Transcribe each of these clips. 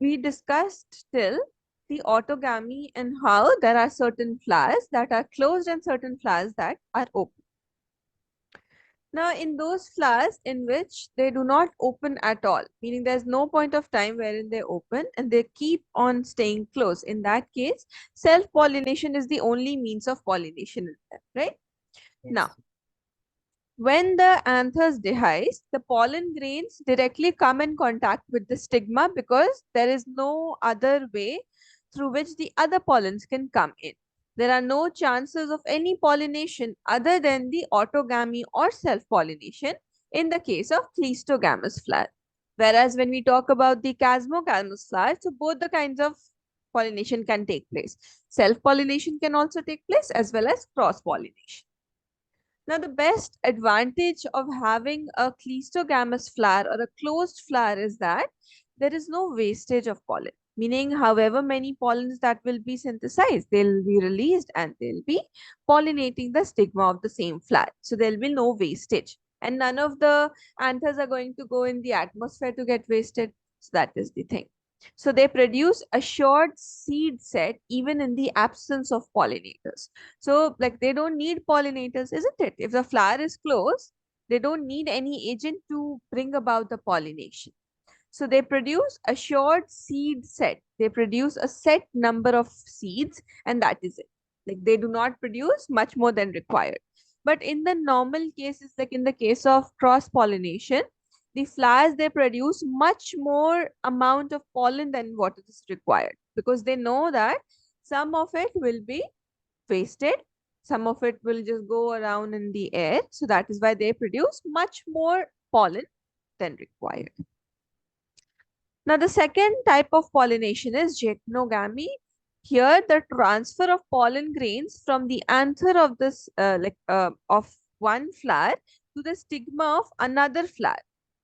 We discussed till the autogamy and how there are certain flowers that are closed and certain flowers that are open. Now, in those flowers in which they do not open at all, meaning there's no point of time wherein they open and they keep on staying closed, in that case, self-pollination is the only means of pollination in them, right? Now, Yes. when the anthers dehisce, the pollen grains directly come in contact with the stigma because there is no other way through which the other pollens can come in. There are no chances of any pollination other than the autogamy or self-pollination in the case of cleistogamous flower. Whereas when we talk about the chasmogamous flower, so both the kinds of pollination can take place. Self-pollination can also take place as well as cross-pollination. Now, the best advantage of having a cleistogamous flower or a closed flower is that there is no wastage of pollen, meaning however many pollens that will be synthesized, they'll be released and they'll be pollinating the stigma of the same flower. So there'll be no wastage. And none of the anthers are going to go in the atmosphere to get wasted. So that is the thing. So they produce a short seed set even in the absence of pollinators. So like they don't need pollinators, isn't it? If the flower is closed, they don't need any agent to bring about the pollination. So they produce a short seed set. They produce a set number of seeds and that is it. Like they do not produce much more than required. But in the normal cases, like in the case of cross pollination, the flowers they produce much more amount of pollen than what is required because they know that some of it will be wasted, some of it will just go around in the air. So that is why they produce much more pollen than required. Now, the second type of pollination is geitonogamy. Here, the transfer of pollen grains from the anther of this, of one flower to the stigma of another flower.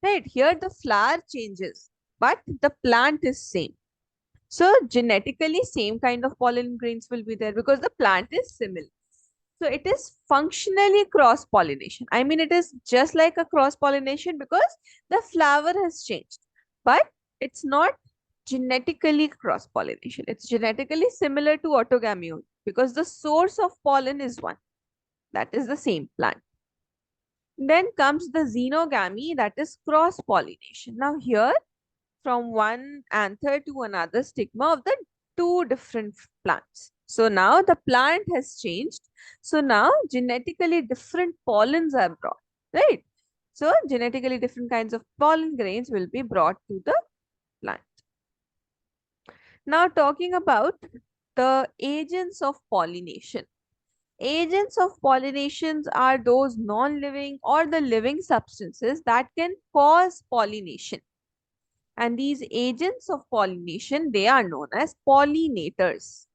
Right here, the flower changes, but the plant is same. So genetically, same kind of pollen grains will be there because the plant is similar. So it is functionally cross pollination. I mean, it is just like a cross pollination because the flower has changed, but it's not genetically cross pollination. It's genetically similar to autogamy because the source of pollen is one. That is the same plant. Then comes the xenogamy, that is cross pollination. Now, here from one anther to another stigma of the two different plants. So now the plant has changed. So now genetically different pollens are brought, right? So genetically different kinds of pollen grains will be brought to the plant. Now talking about the agents of pollination. Agents of pollinations are those non-living or the living substances that can cause pollination. And these agents of pollination, they are known as pollinators.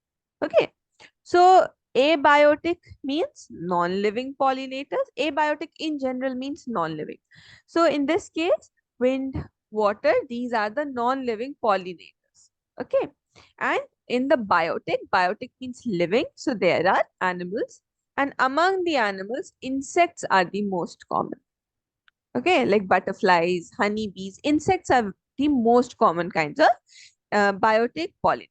Okay. So abiotic means non-living pollinators. Abiotic in general means non-living. So in this case, wind, water, these are the non-living pollinators. Okay. And in the biotic, biotic means living. So there are animals. And among the animals, insects are the most common. Okay, like butterflies, honeybees, insects are the most common kinds of biotic pollinators.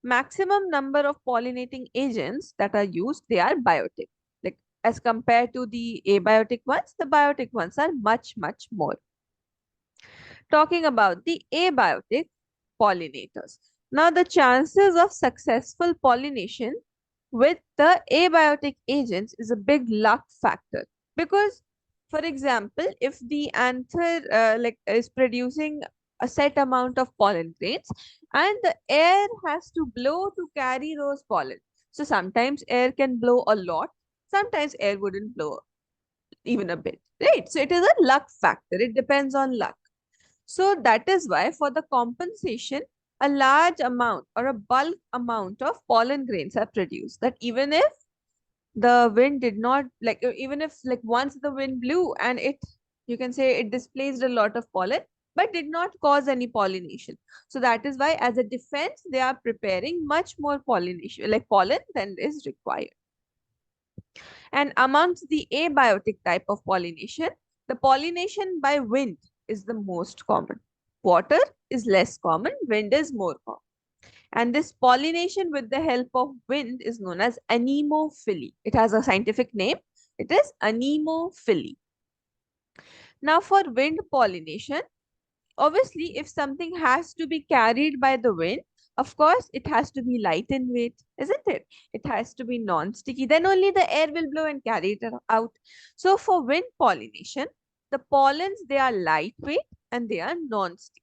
Maximum number of pollinating agents that are used, they are biotic. Like as compared to the abiotic ones, the biotic ones are much, much more. Talking about the abiotic pollinators. Now, the chances of successful pollination with the abiotic agents is a big luck factor because, for example, if the anther is producing a set amount of pollen grains and the air has to blow to carry those pollen. So sometimes air can blow a lot, sometimes air wouldn't blow even a bit, right? So it is a luck factor. It depends on luck. So that is why for the compensation, a large amount or a bulk amount of pollen grains are produced. That even if the wind did not even if like once the wind blew and it, you can say it displaced a lot of pollen, but did not cause any pollination. So that is why as a defense, they are preparing much more pollination, like pollen than is required. And amongst the abiotic type of pollination, the pollination by wind is the most common. Water is less common, wind is more common. And this pollination with the help of wind is known as anemophily. It has a scientific name. It is anemophily. Now, for wind pollination, obviously, if something has to be carried by the wind, of course, it has to be light in weight, isn't it? It has to be non-sticky. Then only the air will blow and carry it out. So, for wind pollination, the pollens, they are lightweight and they are non-sticky.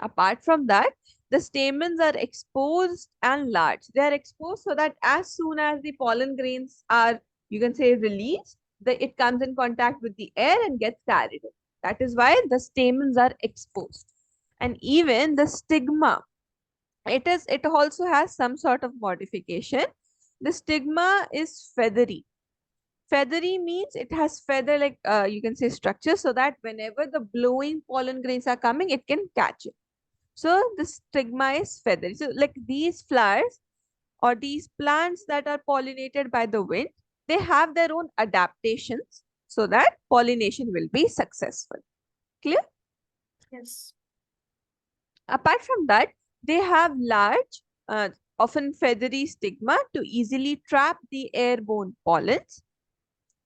Apart from that, the stamens are exposed and large. They are exposed so that as soon as the pollen grains are, you can say, released, it comes in contact with the air and gets carried in. That is why the stamens are exposed. And even the stigma, it also has some sort of modification. The stigma is feathery. Feathery means it has feather like you can say structure, so that whenever the blowing pollen grains are coming, it can catch it. So the stigma is feathery. So like these flowers or these plants that are pollinated by the wind, they have their own adaptations so that pollination will be successful. Clear? Yes. Apart from that, they have large, often feathery stigma to easily trap the airborne pollens.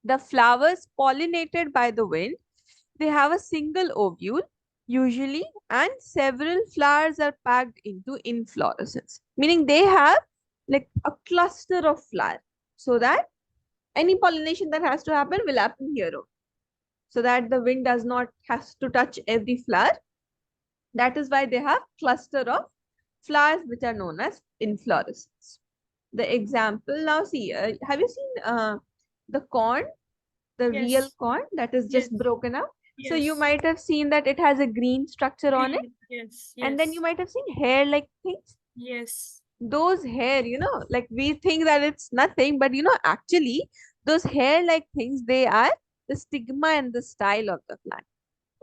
The flowers pollinated by the wind, they have a single ovule usually, and several flowers are packed into inflorescence, meaning they have like a cluster of flowers, so that any pollination that has to happen will happen here, so that the wind does not has to touch every flower. That is why they have cluster of flowers which are known as inflorescence. The example, now see, have you seen the corn, the real Yes. corn that is Yes. just broken up? So you Yes. might have seen that it has a green structure on it, Green. Yes. and then you Yes. might have seen hair like things. Yes. Those hair, like we think that it's nothing, but actually those hair like things, they are the stigma and the style of the plant.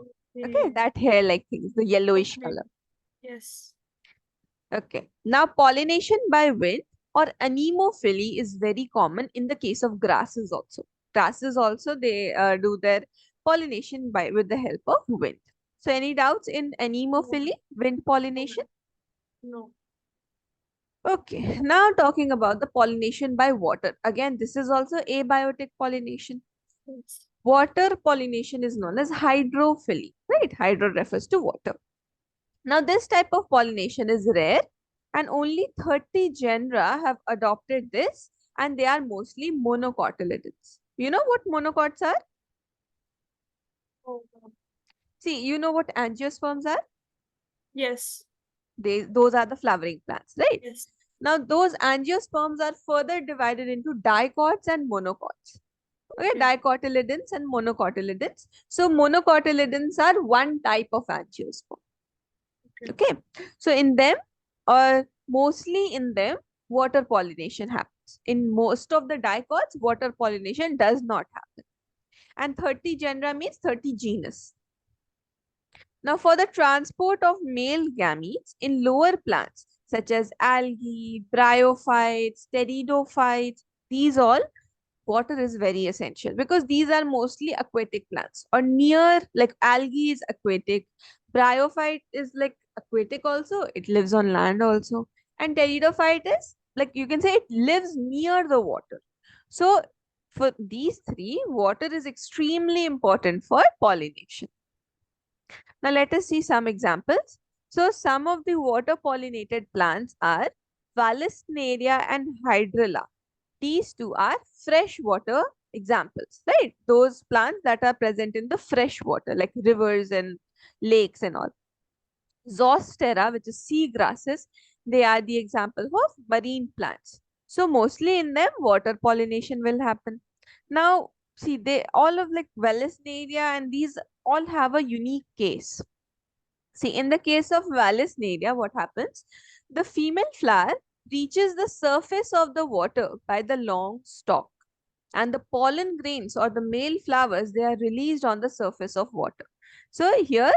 Okay, Okay. that hair like things, the yellowish Okay. color. Yes. Okay. Now, pollination by wind or anemophily is very common in the case of grasses also. Grasses also, they do their pollination by with the help of wind. So, any doubts in No. anemophily, wind pollination? No. Okay. Now, talking about the pollination by water. Again, this is also abiotic pollination. Yes. Water pollination is known as hydrophily, right? Hydro refers to water. Now, this type of pollination is rare and only 30 genera have adopted this, and they are mostly monocotyledons. You know what monocots are? Oh. See, you know what angiosperms are? Yes. Those are the flowering plants, right? Yes. Now, those angiosperms are further divided into dicots and monocots. Okay, Okay. dicotyledons and monocotyledons. So, monocotyledons are one type of angiosperm. Okay. Okay, so in them, or mostly in them, water pollination happens. In most of the dicots, water pollination does not happen. And 30 genera means 30 genus. Now, for the transport of male gametes in lower plants, such as algae, bryophytes, pteridophytes, these all, water is very essential because these are mostly aquatic plants or near, like algae is aquatic, bryophyte is like aquatic also, it lives on land also, and pteridophyte is like you can say it lives near the water. So for these three, water is extremely important for pollination. Now let us see some examples. So some of the water pollinated plants are Vallisneria and Hydrilla. These two are freshwater examples, right? Those plants that are present in the fresh water, like rivers and lakes and all. Zostera, which is sea grasses, they are the example of marine plants. So mostly in them, water pollination will happen. Now, see, they all of like Vallisneria and these all have a unique case. See, in the case of Vallisneria, what happens? The female flower reaches the surface of the water by the long stalk, and the pollen grains or the male flowers, they are released on the surface of water. So here,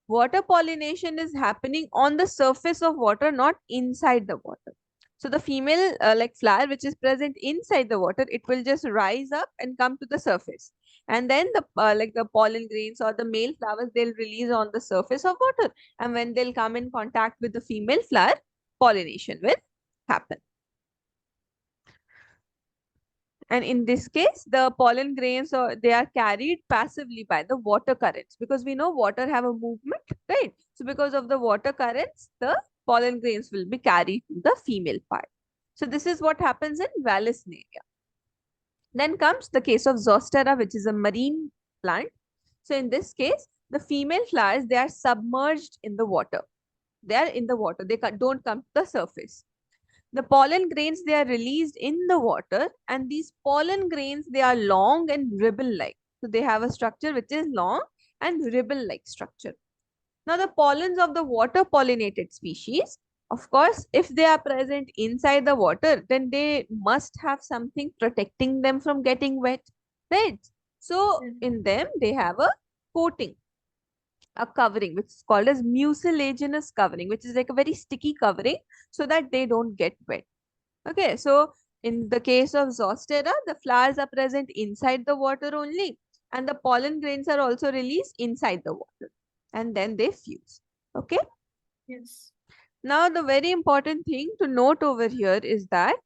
water pollination is happening on the surface of water, not inside the water. So the female like flower which is present inside the water, it will just rise up and come to the surface. And then the like the pollen grains or the male flowers, they'll release on the surface of water. And when they'll come in contact with the female flower, pollination will happen. And in this case, the pollen grains or they are carried passively by the water currents, because we know water have a movement, right? So because of the water currents, the pollen grains will be carried to the female part. So this is what happens in Vallisneria. Then comes the case of Zostera, which is a marine plant. So in this case, the female flowers, they are submerged in the water. They are in the water. They don't come to the surface. The pollen grains, they are released in the water, and these pollen grains, they are long and ribble-like. So they have a structure which is long and ribble-like structure. Now the pollens of the water pollinated species, of course, if they are present inside the water, then they must have something protecting them from getting wet, right? So Mm. in them, they have a coating, a covering, which is called as mucilaginous covering, which is like a very sticky covering so that they don't get wet. Okay, so in the case of Zostera, the flowers are present inside the water only, and the pollen grains are also released inside the water, and then they fuse. Okay, Yes. now the very important thing to note over here is that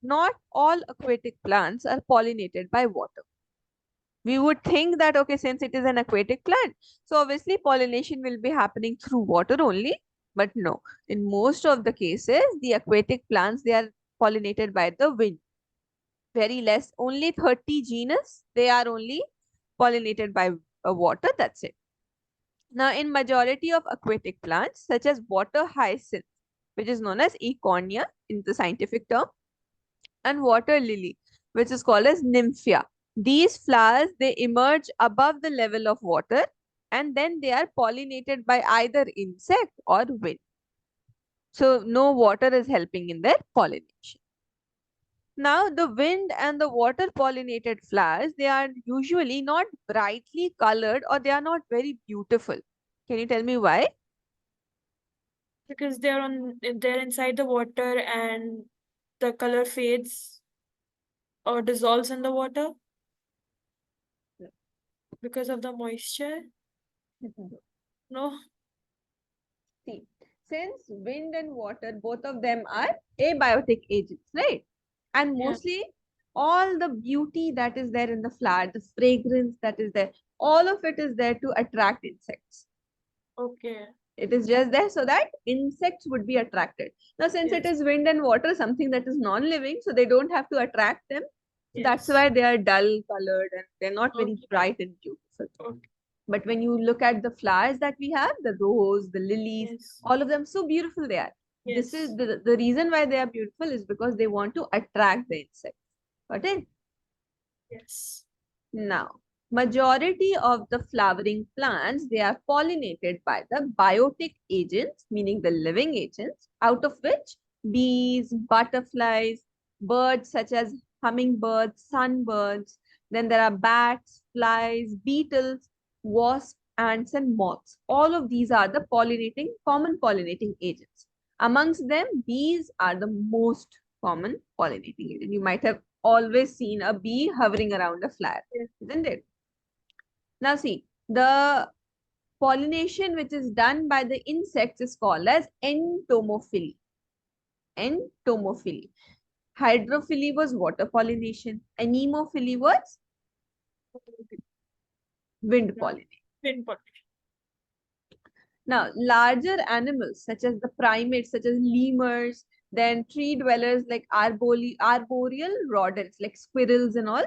not all aquatic plants are pollinated by water. We would think that, okay, since it is an aquatic plant, so obviously pollination will be happening through water only. But no, in most of the cases, the aquatic plants, they are pollinated by the wind. Very less, only 30 genus, they are only pollinated by water, that's it. Now, in majority of aquatic plants, such as water hyacinth, which is known as Econia in the scientific term, and water lily, which is called as nymphia. These flowers, they emerge above the level of water, and then they are pollinated by either insect or wind. So no water is helping in their pollination. Now, the wind and the water pollinated flowers, they are usually not brightly colored or they are not very beautiful. Can you tell me why? Because they're inside the water and the color fades or dissolves in the water because of the moisture. No. See, since wind and water, both of them are abiotic agents, right? And Yeah. mostly all the beauty that is there in the flower, the fragrance that is there, all of it is there to attract insects. Okay. It is just there so that insects would be attracted. Now, since it Yes. is wind and water, something that is non-living, so they don't have to attract them. So that's Yes. why they are dull colored and they're not very Okay. bright and beautiful. Okay. But when you look at the flowers that we have, the rose, the lilies, Yes. all of them, so beautiful they are. This is Yes. the reason why they are beautiful is because they want to attract the insects. Got it? Yes. Now, majority of the flowering plants, they are pollinated by the biotic agents, meaning the living agents, out of which bees, butterflies, birds such as hummingbirds, sunbirds, then there are bats, flies, beetles, wasps, ants, and moths. All of these are the common pollinating agents. Amongst them, bees are the most common pollinating agent. You might have always seen a bee hovering around a flower, Yes. isn't it? Now see, the pollination which is done by the insects is called as entomophily. Entomophily. Hydrophily was water pollination. Anemophily was wind Yeah. pollination. Pinpoint. Now, larger animals such as the primates, such as lemurs, then tree dwellers like arboreal rodents like squirrels and all,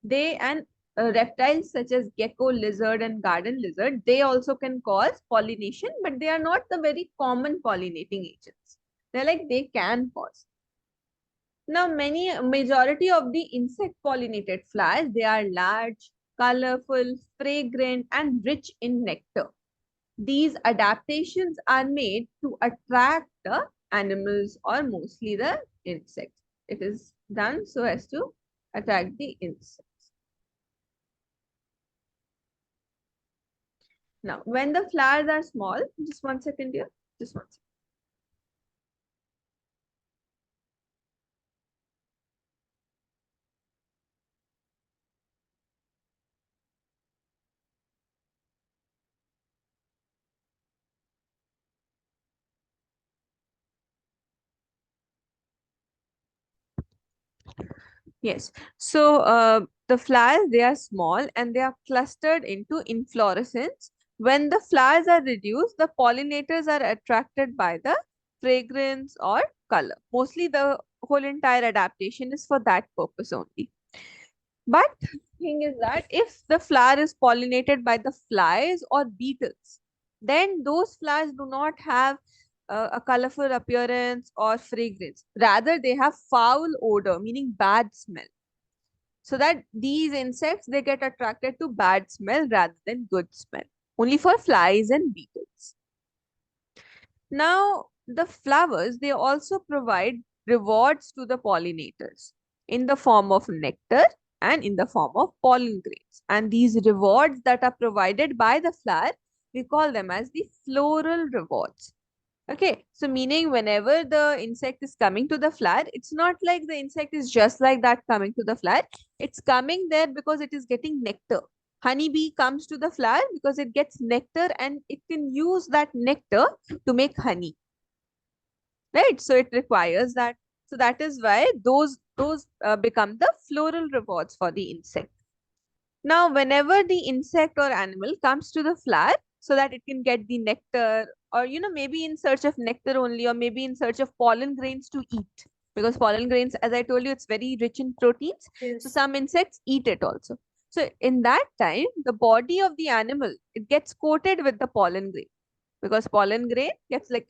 they and reptiles such as gecko, lizard, and garden lizard, they also can cause pollination, but they are not the very common pollinating agents. They're like they can cause. Now, majority of the insect pollinated flowers, they are large, colorful, fragrant, and rich in nectar. These adaptations are made to attract the animals or mostly the insects. It is done so as to attract the insects. Now, when the flowers are small, just one second here, just one second. Yes. So the flowers, they are small and they are clustered into inflorescence. When the flowers are reduced, the pollinators are attracted by the fragrance or color. Mostly the whole entire adaptation is for that purpose only. But thing is that if the flower is pollinated by the flies or beetles, then those flowers do not have a colorful appearance or fragrance. Rather, they have foul odor, meaning bad smell. So that these insects, they get attracted to bad smell rather than good smell. Only for flies and beetles. Now, the flowers, they also provide rewards to the pollinators in the form of nectar and in the form of pollen grains. And these rewards that are provided by the flower, we call them as the floral rewards. Okay, so meaning whenever the insect is coming to the flower, it's not like the insect is just like that coming to the flower. It's coming there because it is getting nectar. Honeybee comes to the flower because it gets nectar and it can use that nectar to make honey, right? So it requires that. So that is why those become the floral rewards for the insect. Now, whenever the insect or animal comes to the flower so that it can get the nectar, or maybe in search of nectar only, or maybe in search of pollen grains to eat, because pollen grains, as I told you, it's very rich in proteins. So Yes. some insects eat it also. So in that time, the body of the animal, it gets coated with the pollen grain, because pollen grain gets like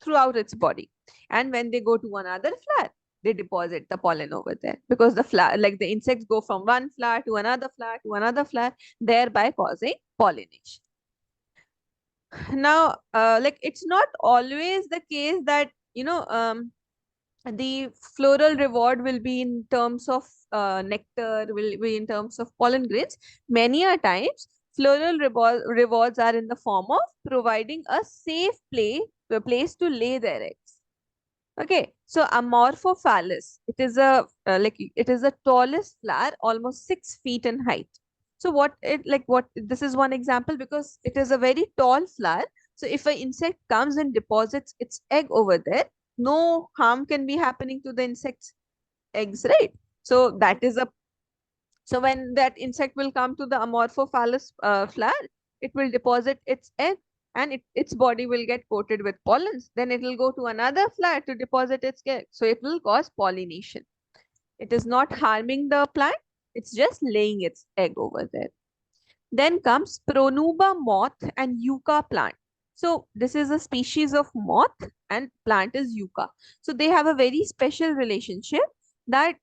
throughout its body. And when they go to another flower, they deposit the pollen over there, because the flower, like the insects go from one flower to another flower to another flower, thereby causing pollination. Now, like it's not always the case that the floral reward will be in terms of nectar, will be in terms of pollen grains. Many a times, floral rewards are in the form of providing a safe place to lay their eggs. Okay, so Amorphophallus, it is the tallest flower, almost 6 feet in height. So what this is one example because it is a very tall flower. So if an insect comes and deposits its egg over there, no harm can be happening to the insect's eggs, right? So that is a so when that insect will come to the Amorphophallus flower, it will deposit its egg and its body will get coated with pollens. Then it will go to another flower to deposit its egg. So it will cause pollination. It is not harming the plant. It's just laying its egg over there. Then comes Pronuba moth and yucca plant. So this is a species of moth and plant is yucca. So they have a very special relationship that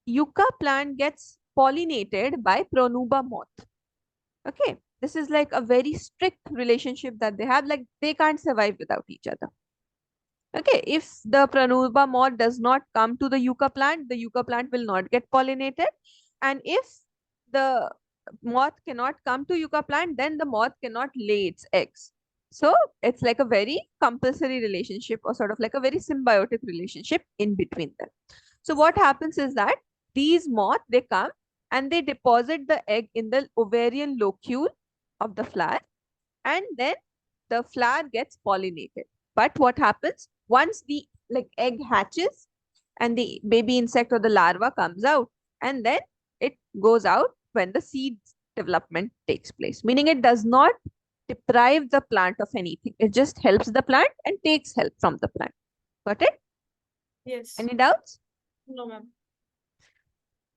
yucca plant gets pollinated by Pronuba moth. Okay, this is like a very strict relationship that they have, like they can't survive without each other. Okay, if the Pronuba moth does not come to the yucca plant will not get pollinated. And if the moth cannot come to yucca plant, then the moth cannot lay its eggs. So it's like a very compulsory relationship, or sort of like a very symbiotic relationship in between them. So what happens is that these moths, they come and they deposit the egg in the ovarian locule of the flower, and then the flower gets pollinated. But what happens once the egg hatches and the baby insect or the larva comes out, and then it goes out when the seed development takes place, meaning it does not deprive the plant of anything. It just helps the plant and takes help from the plant. Got it? Yes. Any doubts? No, ma'am.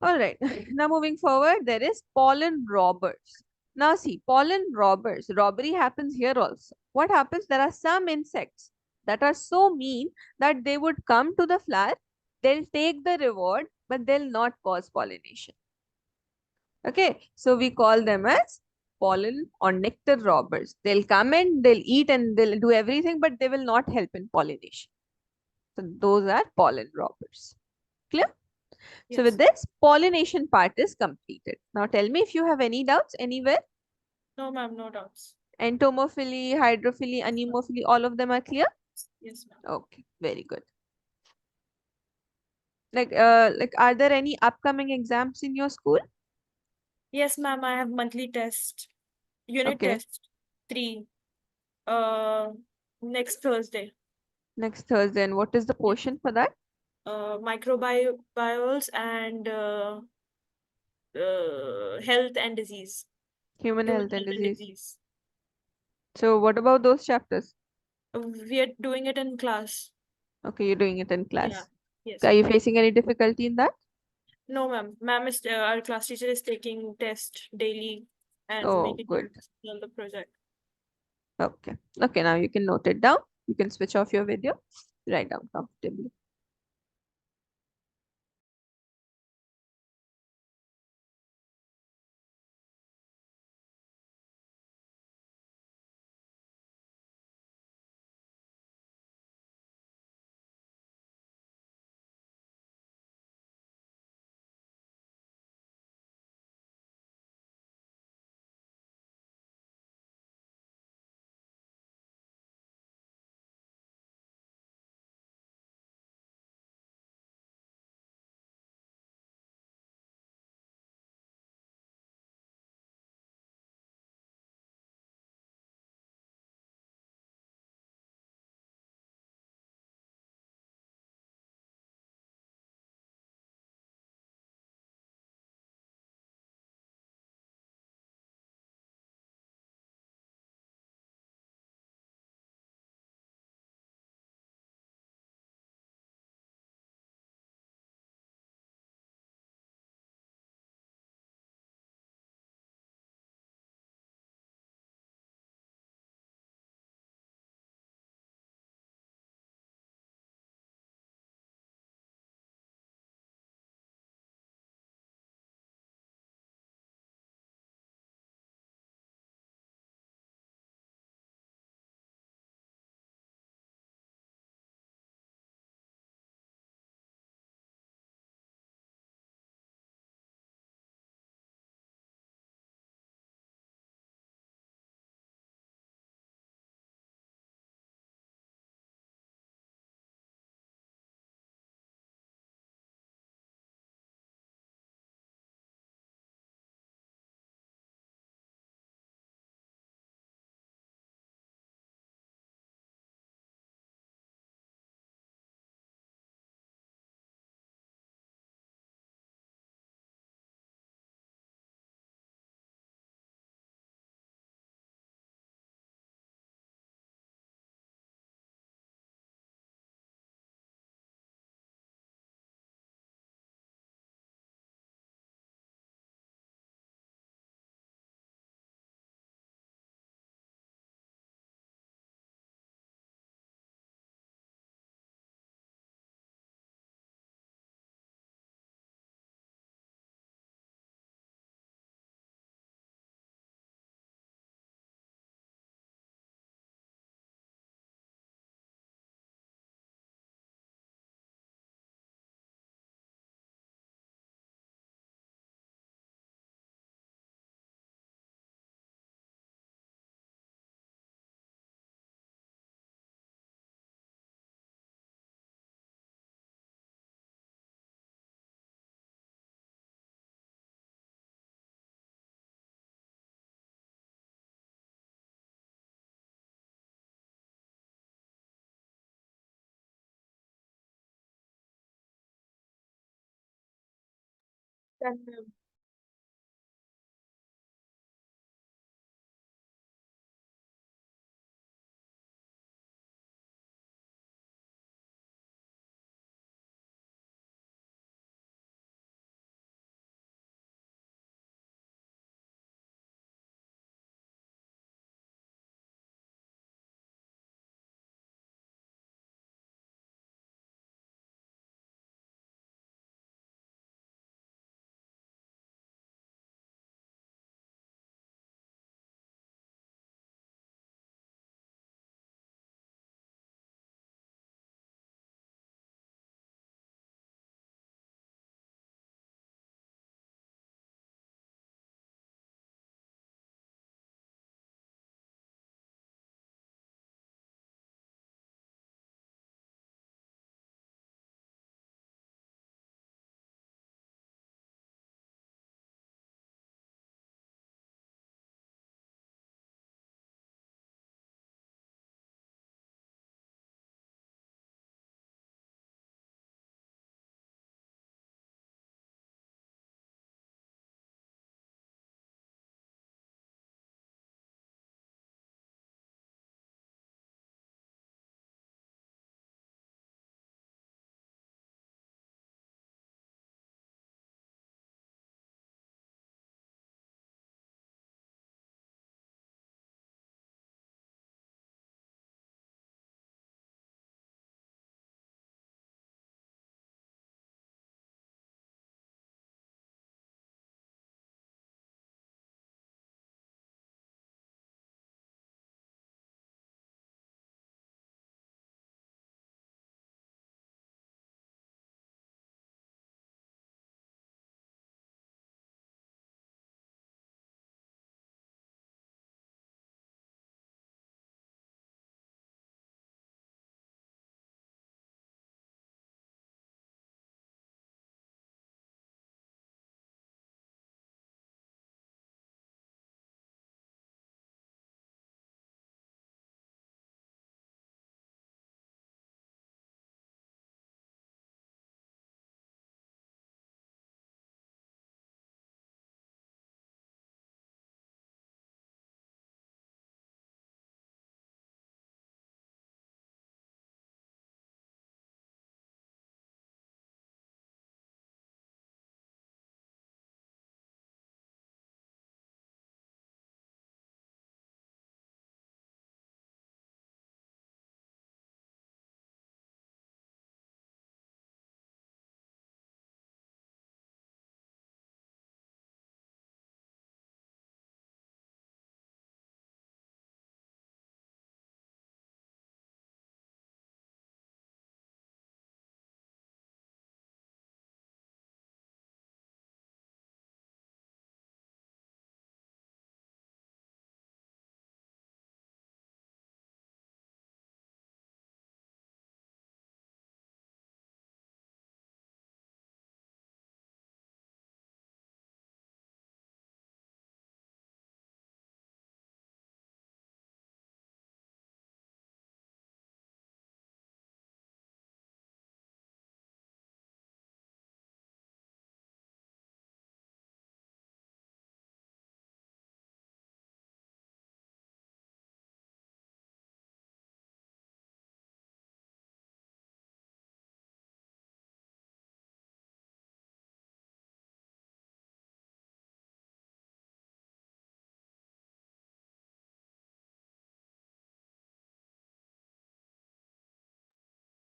All right. Now moving forward, there is pollen robbers. Now see, pollen robbers. Robbery happens here also. What happens? There are some insects that are so mean that they would come to the flower, they'll take the reward, but they'll not cause pollination. Okay. So we call them as pollen or nectar robbers. They'll come and they'll eat and they'll do everything, but they will not help in pollination. So those are pollen robbers. Clear? So with Yes. this, pollination part is completed. Now tell me if you have any doubts anywhere. No, ma'am, no doubts. Entomophily, hydrophily, anemophily, all of them are clear? Yes, ma'am. Okay, very good. Are there any upcoming exams in your school? Yes, ma'am, I have monthly test. Unit Okay, test 3. Uh, Next Thursday. next Thursday. And what is the Yes. portion for that? microbiomes and health and disease, Human human health and health and disease. disease. So what about those chapters? We are doing it in class. Okay, you're doing it in Yeah. class. Yes. Are you facing any difficulty in that? No, ma'am. Ma'am is our class teacher is taking test daily and Oh, making good. notes on the project. Okay. Okay, now you can note it down. You can switch off your video. Write down comfortably. Done, ma'am.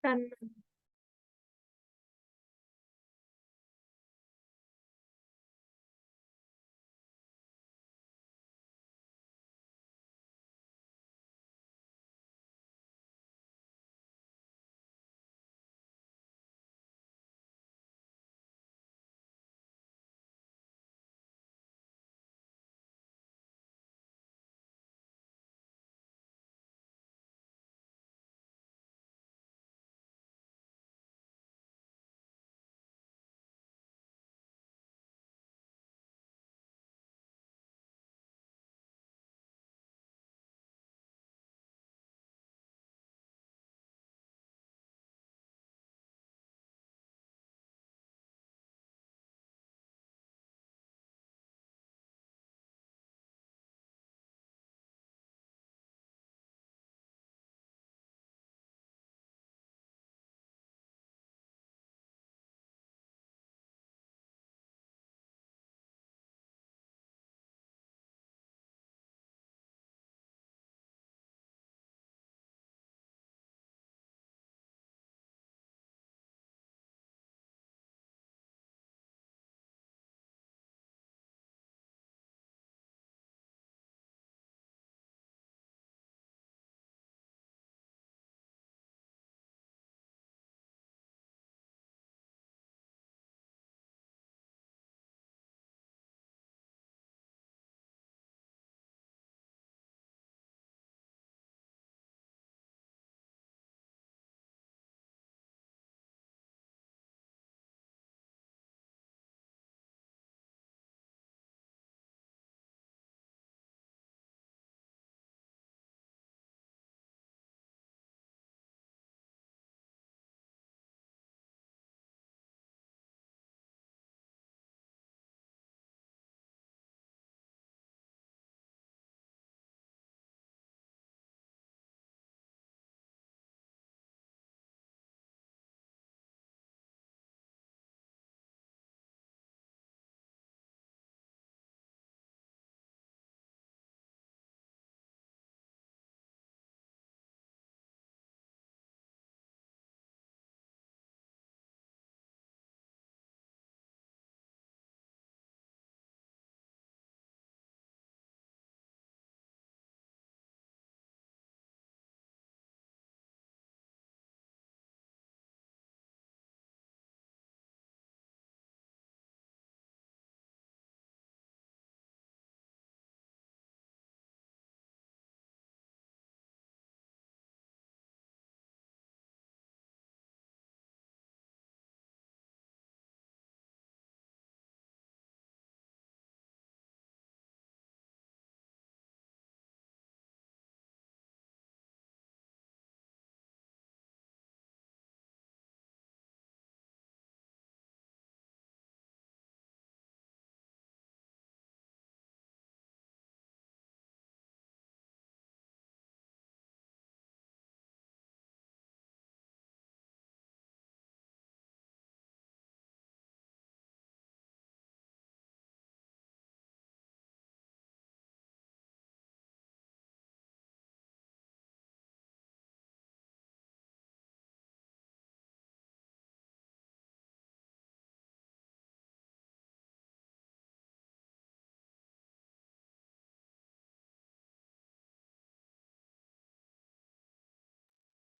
Done.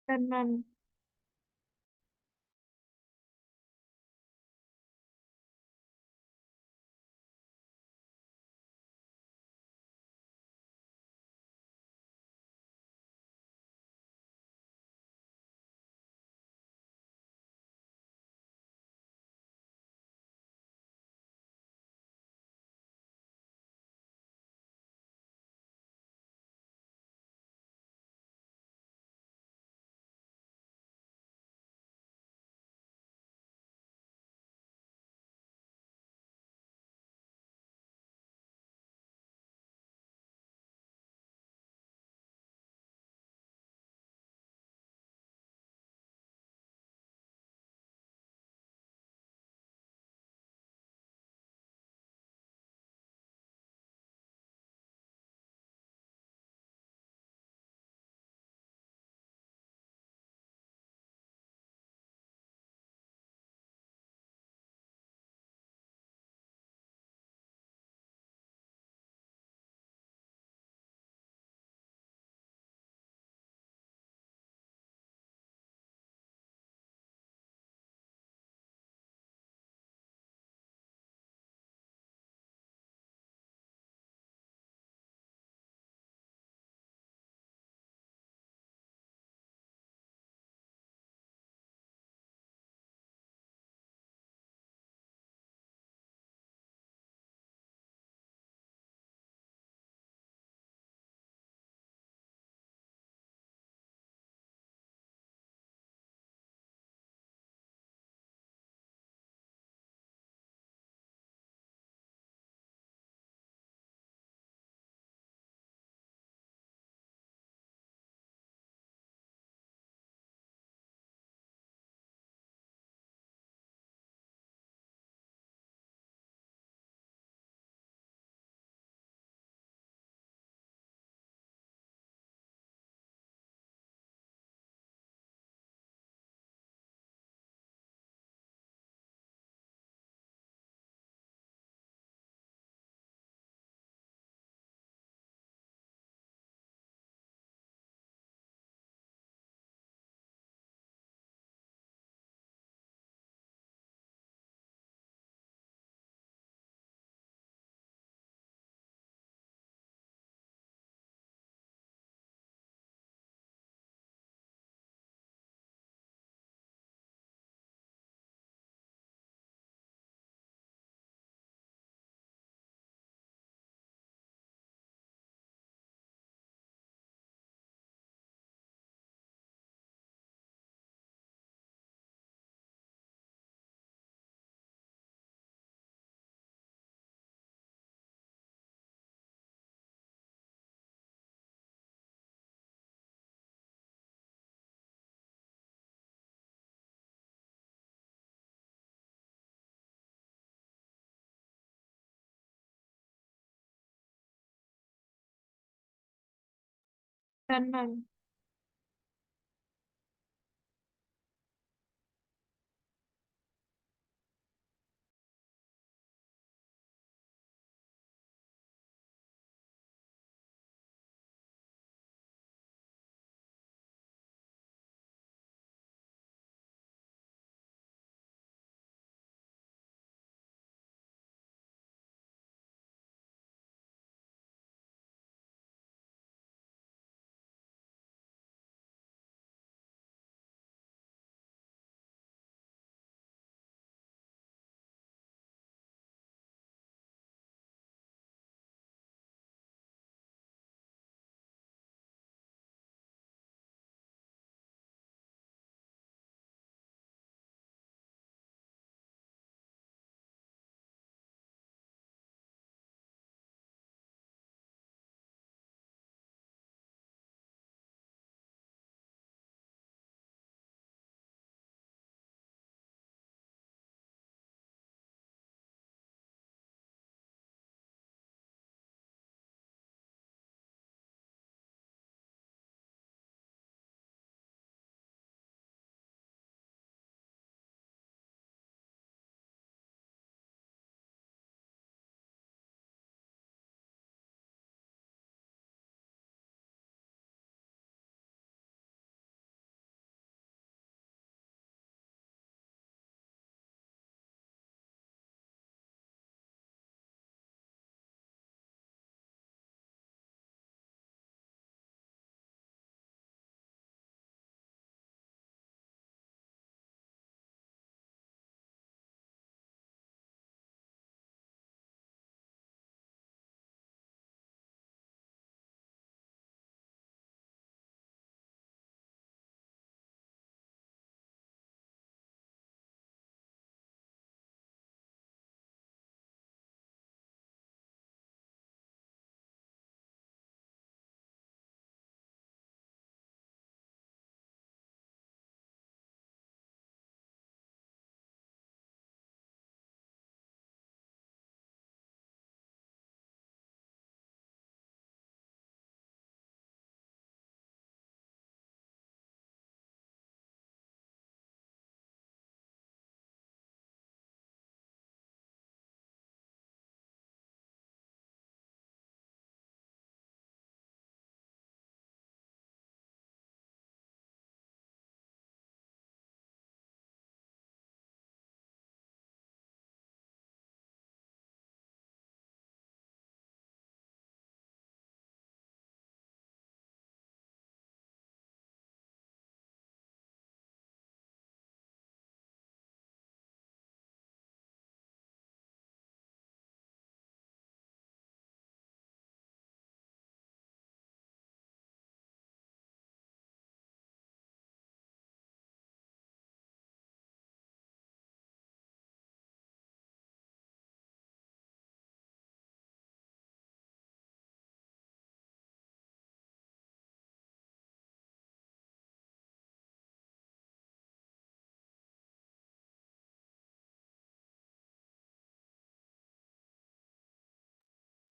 Done, ma'am. Done, ma'am.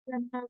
Done, ma'am.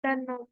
Done now.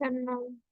Done now.